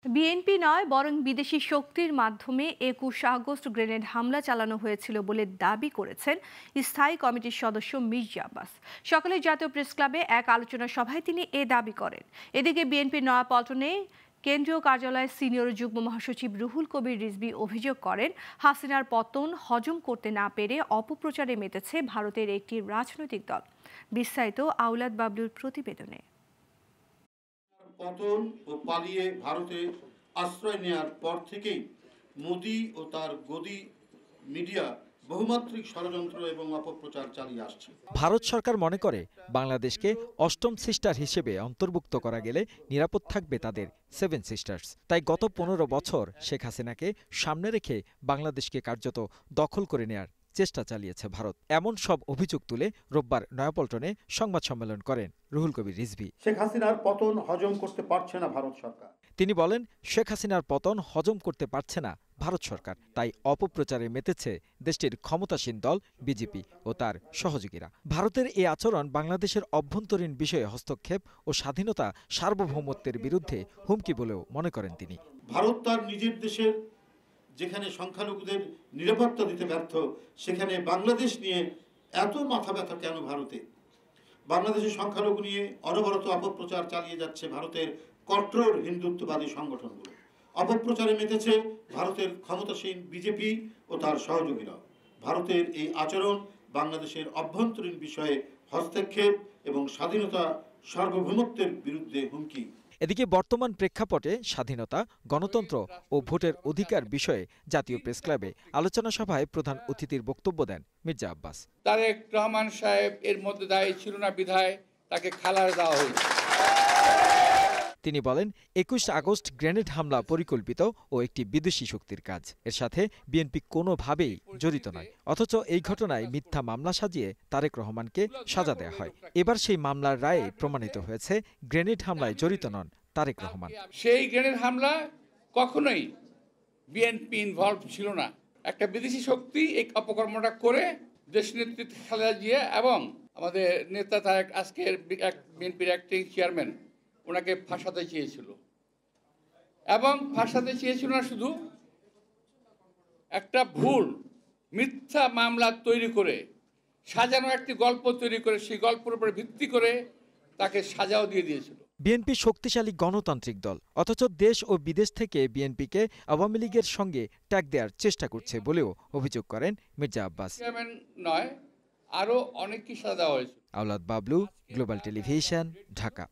BNP নয় বরং বিদেশি শক্তির মাধ্যমে ২১ আগস্ট গ্রেনেড হামলা চালানো হয়েছিল বলে দাবি করেছেন স্থায়ী কমিটির সদস্য মির্জা আব্বাস। সকালে জাতীয় প্রেসক্লাবে এক আলোচনা সভায় তিনি এ দাবি করেন। এদিকে বিএনপির নয়াপল্টনে কেন্দ্রীয় কার্যালয়ের সিনিয়র যুগ্ম মহাসচিব রুহুল কবির রিজভী অভিযোগ করেন, হাসিনার পতন হজম করতে না পেরে অপপ্রচারে মেতেছে ভারতের একটি রাজনৈতিক দল। বিস্তারিত আওলাদ বাবলুর প্রতিবেদনে। পতন ও পালিয়ে ভারতে আশ্রয় নেয়ার পর থেকেই মোদি ও তার গদি মিডিয়া বহুমাত্রিক ষড়যন্ত্র এবং অপপ্রচার চালিয়ে আসছে। ভারত সরকার মনে করে বাংলাদেশকে অষ্টম সিস্টার হিসেবে অন্তর্ভুক্ত করা গেলে নিরাপদ থাকবে তাদের সেভেন সিস্টার্স। তাই গত ১৫ বছর শেখ হাসিনাকে সামনে রেখে বাংলাদেশকে কার্যত দখল করে নেয়ার চেষ্টা চালিয়েছে ভারত। এমন সব অভিযোগ তুলে রোববার নয়াপল্টনে সংবাদ সম্মেলন করেন রুহুল কবির রিজভী। শেখ হাসিনার পতন হজম করতে পারছে না ভারত সরকার। তিনি বলেন, শেখ হাসিনার পতন হজম করতে পারছে না ভারত সরকার, তাই অপপ্রচারে মেতেছে দেশটির ক্ষমতাসীন দল বিজেপি ও তার সহযোগীরা। ভারতের এই আচরণ বাংলাদেশের অভ্যন্তরীণ বিষয়ে হস্তক্ষেপ ও স্বাধীনতা সার্বভৌমত্বের বিরুদ্ধে হুমকি বলেও মনে করেন তিনি। ভারত তার নিজের দেশের যেখানে সংখ্যালঘুদের নিরাপত্তা দিতে ব্যর্থ, সেখানে বাংলাদেশ নিয়ে এত মাথা ব্যথা কেন ভারতে? বাংলাদেশের সংখ্যালঘু নিয়ে অনবরত অপপ্রচার চালিয়ে যাচ্ছে ভারতের কট্টর হিন্দুত্ববাদী সংগঠনগুলো। অপপ্রচারে মেতেছে ভারতের ক্ষমতাসীন বিজেপি ও তার সহযোগীরা। ভারতের এই আচরণ বাংলাদেশের অভ্যন্তরীণ বিষয়ে হস্তক্ষেপ এবং স্বাধীনতা সার্বভৌমত্বের বিরুদ্ধে হুমকি। এদিকে বর্তমান প্রেক্ষাপটে স্বাধীনতা, গণতন্ত্র ও ভোটের অধিকার বিষয়ে জাতীয় প্রেসক্লাবে আলোচনা সভায় প্রধান অতিথির বক্তব্য দেন মির্জা আব্বাস। তারেক রহমান সাহেব এর মধ্যে দায়ী ছিল না বিধায় তাকে খালাস দেওয়া হয়েছে। তিনি বলেন, ২১ আগস্ট গ্রেনেড হামলা পরিকল্পিত ও একটি বিদেশি শক্তির কাজ। এর সাথে বিএনপি কোনোভাবেই জড়িত নয়। অথচ এই ঘটনায় মিথ্যা মামলা সাজিয়ে তারেক রহমানকে সাজা দেওয়া হয়। এবার সেই মামলার রায়ে প্রমাণিত হয়েছে গ্রেনেড হামলায় জড়িত নন তারেক রহমান। সেই গ্রেনেড হামলা কখনোই বিএনপি ইনভলভ ছিল না। একটা বিদেশি শক্তি এই অপকর্মটা করে দেশ নেতৃত্ব খালেদা জিয়া এবং আমাদের নেতা তারেক, আজকের বিএনপির অ্যাক্টিং চেয়ারম্যান, ওনাকে ফাঁসাতে চেয়েছিল। এবং ফাঁসাতে চেয়েছিল না শুধু, একটা ভুল মিথ্যা মামলা তৈরি করে সাজানো একটি গল্প তৈরি করে সেই গল্পের উপরে ভিত্তি করে তাকে সাজাও দিয়ে দিয়েছিল। বিএনপি শক্তিশালী গণতান্ত্রিক দল, অথচ দেশ ও বিদেশ থেকে বিএনপিকে আওয়ামী লীগের সঙ্গে ট্যাগ দেওয়ার চেষ্টা করছে বলেও অভিযোগ করেন মির্জা আব্বাস। চেয়ারম্যান নয়, আরও অনেককে সাজা দেওয়া হয়েছে। আওলাদ বাবলু, গ্লোবাল টেলিভিশন, ঢাকা।